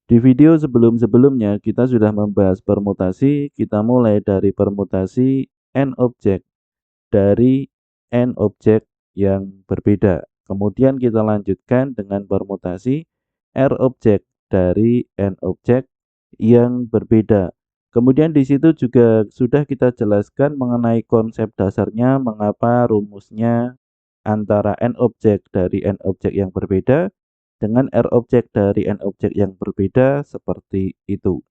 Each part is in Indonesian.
Di video sebelum-sebelumnya kita sudah membahas permutasi, kita mulai dari permutasi n objek dari n objek yang berbeda. Kemudian kita lanjutkan dengan permutasi r objek dari n objek yang berbeda. Kemudian di situ juga sudah kita jelaskan mengenai konsep dasarnya, mengapa rumusnya antara n objek dari n objek yang berbeda dengan R objek dari N objek yang berbeda seperti itu.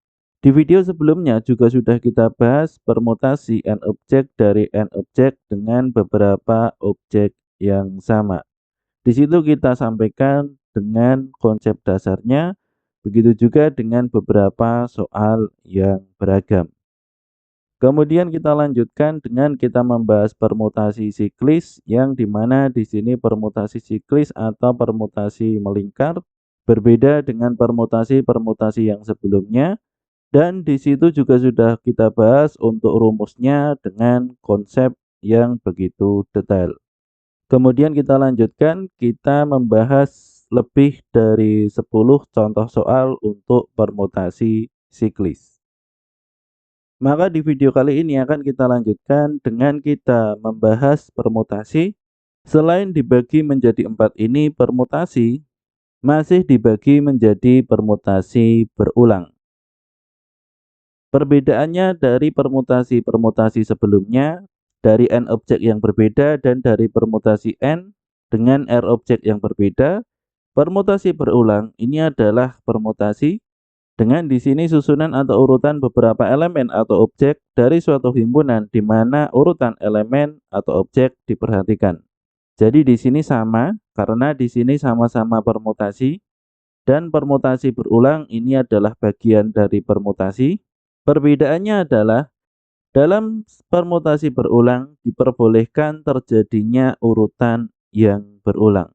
Di video sebelumnya juga sudah kita bahas permutasi N objek dari N objek dengan beberapa objek yang sama. Di situ kita sampaikan dengan konsep dasarnya, begitu juga dengan beberapa soal yang beragam. Kemudian kita lanjutkan dengan kita membahas permutasi siklis yang dimana di sini permutasi siklis atau permutasi melingkar berbeda dengan permutasi-permutasi yang sebelumnya, dan di situ juga sudah kita bahas untuk rumusnya dengan konsep yang begitu detail. Kemudian kita lanjutkan, kita membahas lebih dari 10 contoh soal untuk permutasi siklis. Maka di video kali ini akan kita lanjutkan dengan kita membahas permutasi. Selain dibagi menjadi 4 ini, permutasi masih dibagi menjadi permutasi berulang. Perbedaannya dari permutasi-permutasi sebelumnya, dari n objek yang berbeda dan dari permutasi n dengan r objek yang berbeda, permutasi berulang ini adalah permutasi dengan di sini susunan atau urutan beberapa elemen atau objek dari suatu himpunan di mana urutan elemen atau objek diperhatikan. Jadi di sini sama karena di sini sama-sama permutasi dan permutasi berulang ini adalah bagian dari permutasi. Perbedaannya adalah dalam permutasi berulang diperbolehkan terjadinya urutan yang berulang.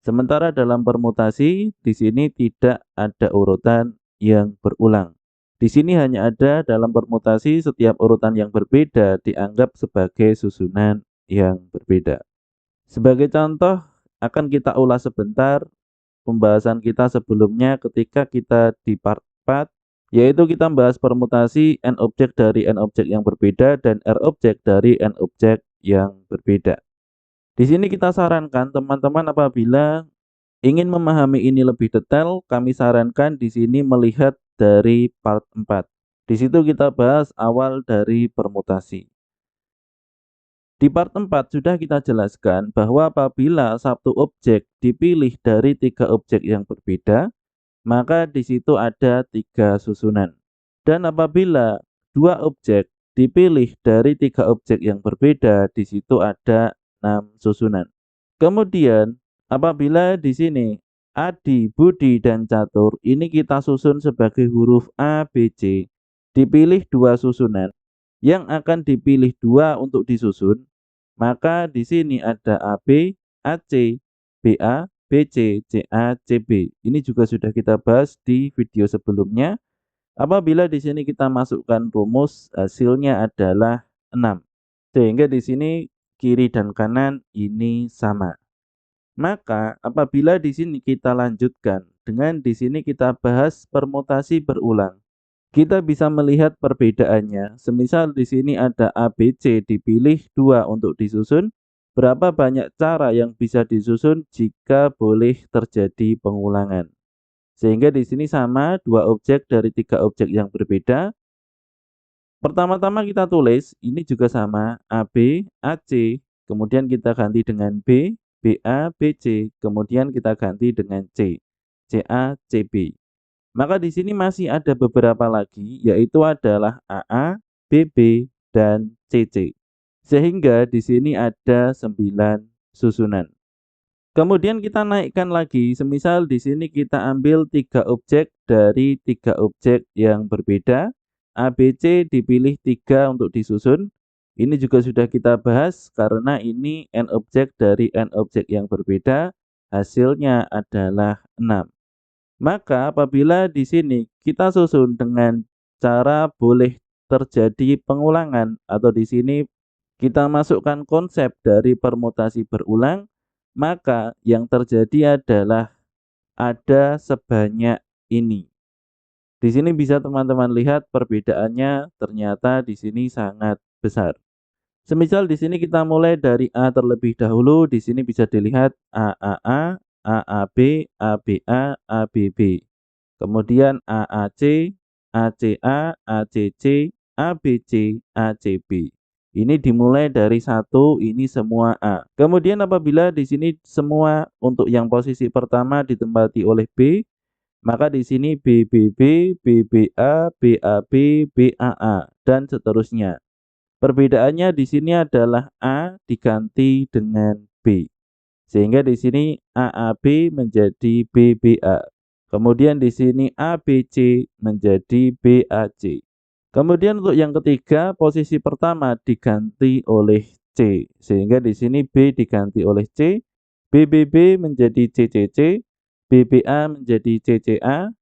Sementara dalam permutasi di sini tidak ada urutan yang berulang. Di sini hanya ada dalam permutasi setiap urutan yang berbeda dianggap sebagai susunan yang berbeda. Sebagai contoh akan kita ulas sebentar pembahasan kita sebelumnya ketika kita di part 4, yaitu kita membahas permutasi n objek dari n objek yang berbeda dan r objek dari n objek yang berbeda. Di sini kita sarankan teman-teman apabila ingin memahami ini lebih detail, kami sarankan di sini melihat dari part 4. Di situ kita bahas awal dari permutasi. Di part 4 sudah kita jelaskan bahwa apabila satu objek dipilih dari 3 objek yang berbeda, maka di situ ada 3 susunan. Dan apabila 2 objek dipilih dari 3 objek yang berbeda, di situ ada 6 susunan. Kemudian apabila di sini Adi, Budi, dan Catur ini kita susun sebagai huruf A, B, C, dipilih 2 susunan. Yang akan dipilih 2 untuk disusun, maka di sini ada AB, AC, BA, BC, CA, CB. Ini juga sudah kita bahas di video sebelumnya. Apabila di sini kita masukkan rumus, hasilnya adalah 6. Sehingga di sini kiri dan kanan ini sama. Maka apabila di sini kita lanjutkan dengan di sini kita bahas permutasi berulang. Kita bisa melihat perbedaannya. Semisal di sini ada ABC dipilih 2 untuk disusun, berapa banyak cara yang bisa disusun jika boleh terjadi pengulangan. Sehingga di sini sama 2 objek dari 3 objek yang berbeda. Pertama-tama kita tulis, ini juga sama, AB, AC, kemudian kita ganti dengan B, BA, BC, kemudian kita ganti dengan C, CA, CB. Maka di sini masih ada beberapa lagi, yaitu adalah AA, BB, dan CC. Sehingga di sini ada 9 susunan. Kemudian kita naikkan lagi, semisal di sini kita ambil 3 objek dari 3 objek yang berbeda. ABC dipilih 3 untuk disusun. Ini juga sudah kita bahas karena ini n objek dari n objek yang berbeda, hasilnya adalah 6. Maka apabila di sini kita susun dengan cara boleh terjadi pengulangan atau di sini kita masukkan konsep dari permutasi berulang, maka yang terjadi adalah ada sebanyak ini. Di sini bisa teman-teman lihat perbedaannya ternyata di sini sangat besar. Semisal di sini kita mulai dari A terlebih dahulu, di sini bisa dilihat AAA, AAB, ABA, ABB. Kemudian AAC, ACA, ACC, ABC, ACB. Ini dimulai dari satu, ini semua A. Kemudian apabila di sini semua untuk yang posisi pertama ditempati oleh B, maka di sini BBB, BBA, BAB, BAA, dan seterusnya. Perbedaannya di sini adalah A diganti dengan B. Sehingga di sini AAB menjadi BBA. Kemudian di sini ABC menjadi BAC. Kemudian untuk yang ketiga, posisi pertama diganti oleh C. Sehingga di sini B diganti oleh C, BBB menjadi CCC, BBA menjadi CCA,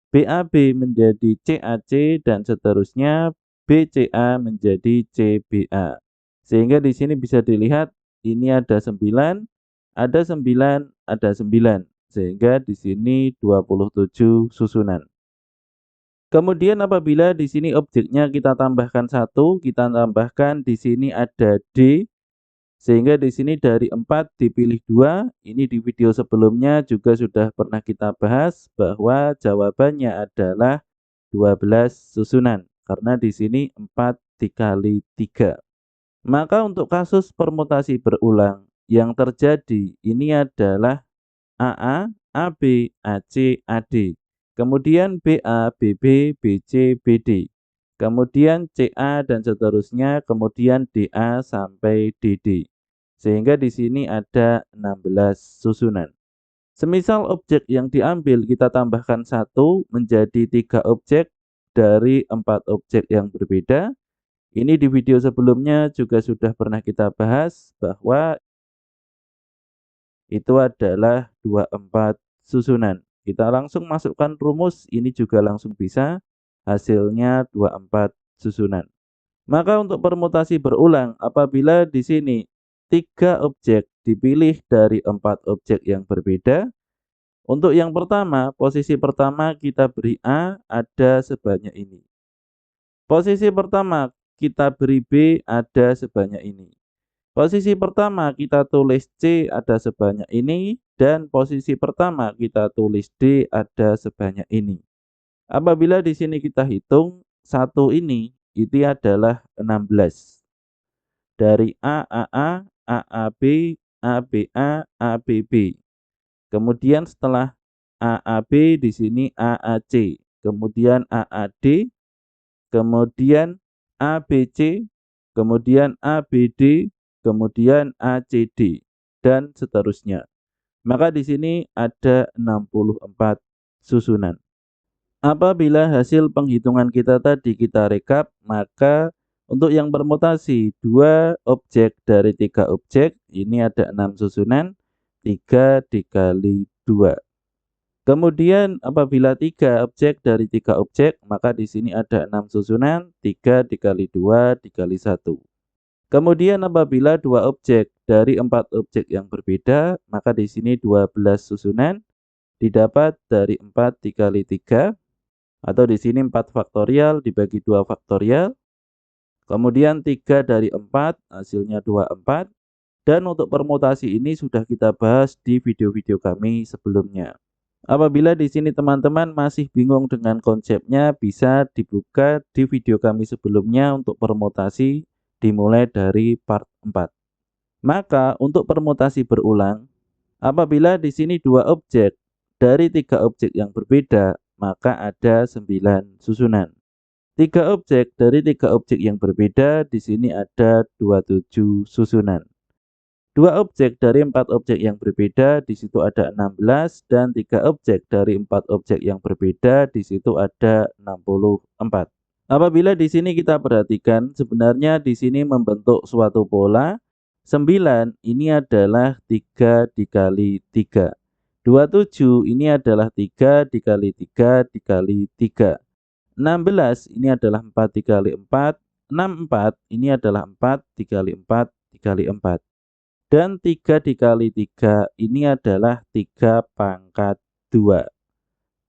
BAB menjadi CAC, dan seterusnya BCA menjadi CBA. Sehingga di sini bisa dilihat ini ada 9, ada 9, ada 9. Sehingga di sini 27 susunan. Kemudian apabila di sini objeknya kita tambahkan 1, kita tambahkan di sini ada D, sehingga di sini dari 4 dipilih 2. Ini di video sebelumnya juga sudah pernah kita bahas bahwa jawabannya adalah 12 susunan. Karena di sini 4 dikali 3. Maka untuk kasus permutasi berulang yang terjadi ini adalah AA, AB, AC, AD. Kemudian BA, BB, BC, BD. Kemudian CA dan seterusnya, kemudian DA sampai DD. Sehingga di sini ada 16 susunan. Semisal objek yang diambil kita tambahkan 1 menjadi 3 objek dari 4 objek yang berbeda. Ini di video sebelumnya juga sudah pernah kita bahas bahwa itu adalah 24 susunan. Kita langsung masukkan rumus, ini juga langsung bisa. Hasilnya 24 susunan. Maka untuk permutasi berulang, apabila di sini 3 objek dipilih dari 4 objek yang berbeda. Untuk yang pertama, posisi pertama kita beri A ada sebanyak ini. Posisi pertama kita beri B ada sebanyak ini. Posisi pertama kita tulis C ada sebanyak ini, dan posisi pertama kita tulis D ada sebanyak ini. Apabila di sini kita hitung, 1 ini itu adalah 16. Dari AAA, AAB, ABA, ABB. Kemudian setelah AAB di sini AAC, kemudian AAD, kemudian ABC, kemudian ABD, kemudian ACD, dan seterusnya. Maka di sini ada 64 susunan. Apabila hasil penghitungan kita tadi kita rekap, maka untuk yang permutasi 2 objek dari 3 objek, ini ada 6 susunan, 3 dikali 2. Kemudian apabila 3 objek dari 3 objek, maka di sini ada 6 susunan, 3 dikali 2 dikali 1. Kemudian apabila 2 objek dari 4 objek yang berbeda, maka di sini 12 susunan didapat dari 4 dikali 3, atau di sini 4 faktorial dibagi 2 faktorial. Kemudian 3 dari 4 hasilnya 24. Dan untuk permutasi ini sudah kita bahas di video-video kami sebelumnya. Apabila di sini teman-teman masih bingung dengan konsepnya, bisa dibuka di video kami sebelumnya untuk permutasi dimulai dari part 4. Maka untuk permutasi berulang, apabila di sini 2 objek dari 3 objek yang berbeda, maka ada 9 susunan. 3 objek dari 3 objek yang berbeda, di sini ada 27 susunan. 2 objek dari 4 objek yang berbeda, di situ ada 16, dan 3 objek dari 4 objek yang berbeda, di situ ada 64. Apabila di sini kita perhatikan, sebenarnya di sini membentuk suatu pola. 9 ini adalah 3 dikali 3. 27 ini adalah 3 dikali 3 dikali 3. 16 ini adalah 4 dikali 4. 64 ini adalah 4 dikali 4 dikali 4. Dan 3 dikali 3 ini adalah 3 pangkat 2.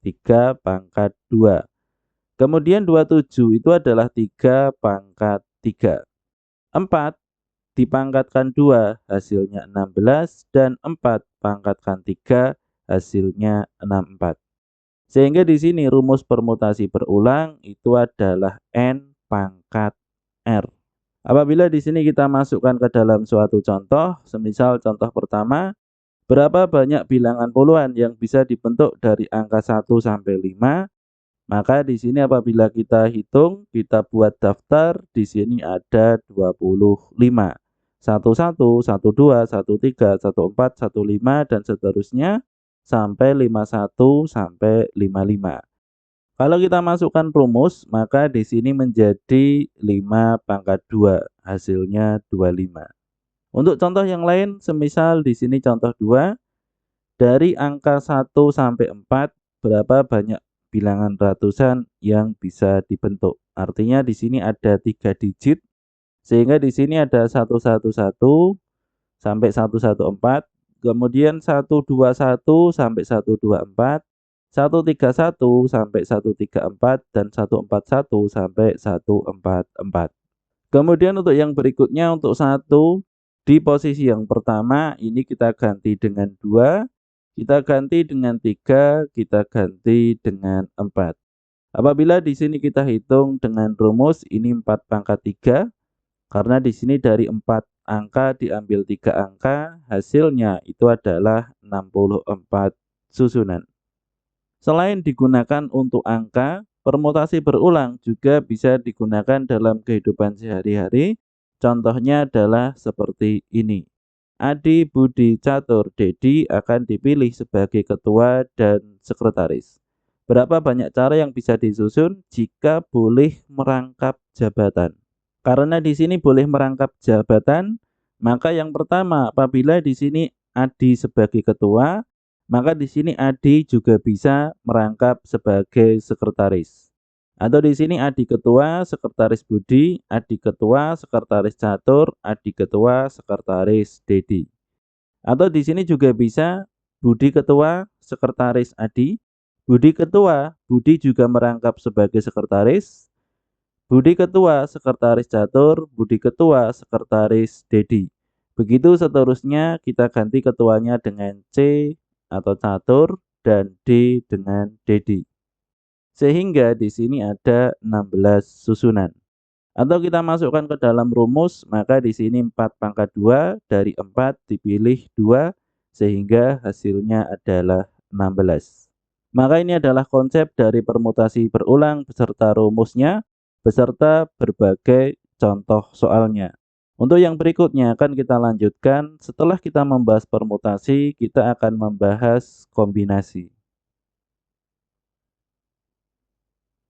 3 pangkat 2. Kemudian 27 itu adalah 3 pangkat 3. 4 dipangkatkan 2 hasilnya 16 dan 4 pangkatkan 3 hasilnya 64. Sehingga di sini rumus permutasi berulang itu adalah n pangkat r. Apabila di sini kita masukkan ke dalam suatu contoh, semisal contoh pertama, berapa banyak bilangan puluhan yang bisa dibentuk dari angka 1 sampai 5? Maka di sini apabila kita hitung, kita buat daftar, di sini ada 25. 11, 12, 13, 14, 15 dan seterusnya sampai 51 sampai 55. Kalau kita masukkan rumus, maka di sini menjadi 5 pangkat 2, hasilnya 25. Untuk contoh yang lain, semisal di sini contoh 2, dari angka 1 sampai 4, berapa banyak bilangan ratusan yang bisa dibentuk? Artinya di sini ada 3 digit, sehingga di sini ada 111 sampai 114, kemudian 121 sampai 124, 131 sampai 134, dan 141 sampai 144. Kemudian untuk yang berikutnya, untuk 1 di posisi yang pertama ini kita ganti dengan 2, kita ganti dengan 3, kita ganti dengan 4. Apabila di sini kita hitung dengan rumus ini 4 pangkat 3, karena di sini dari 4 angka diambil 3 angka, hasilnya itu adalah 64 susunan. Selain digunakan untuk angka, permutasi berulang juga bisa digunakan dalam kehidupan sehari-hari. Contohnya adalah seperti ini. Adi, Budi, Catur, Dedi akan dipilih sebagai ketua dan sekretaris. Berapa banyak cara yang bisa disusun jika boleh merangkap jabatan? Karena di sini boleh merangkap jabatan, maka yang pertama apabila di sini Adi sebagai ketua, maka di sini Adi juga bisa merangkap sebagai sekretaris. Atau di sini Adi ketua, sekretaris Budi, Adi ketua, sekretaris Catur, Adi ketua, sekretaris Dedi. Atau di sini juga bisa Budi ketua, sekretaris Adi, Budi ketua, Budi juga merangkap sebagai sekretaris, Budi ketua, sekretaris Catur, Budi ketua, sekretaris Dedi. Begitu seterusnya kita ganti ketuanya dengan C atau Catur dan D dengan Dedi. Sehingga di sini ada 16 susunan. Atau kita masukkan ke dalam rumus, maka di sini 4 pangkat 2, dari 4 dipilih 2, sehingga hasilnya adalah 16. Maka ini adalah konsep dari permutasi berulang beserta rumusnya, beserta berbagai contoh soalnya. Untuk yang berikutnya akan kita lanjutkan, setelah kita membahas permutasi, kita akan membahas kombinasi.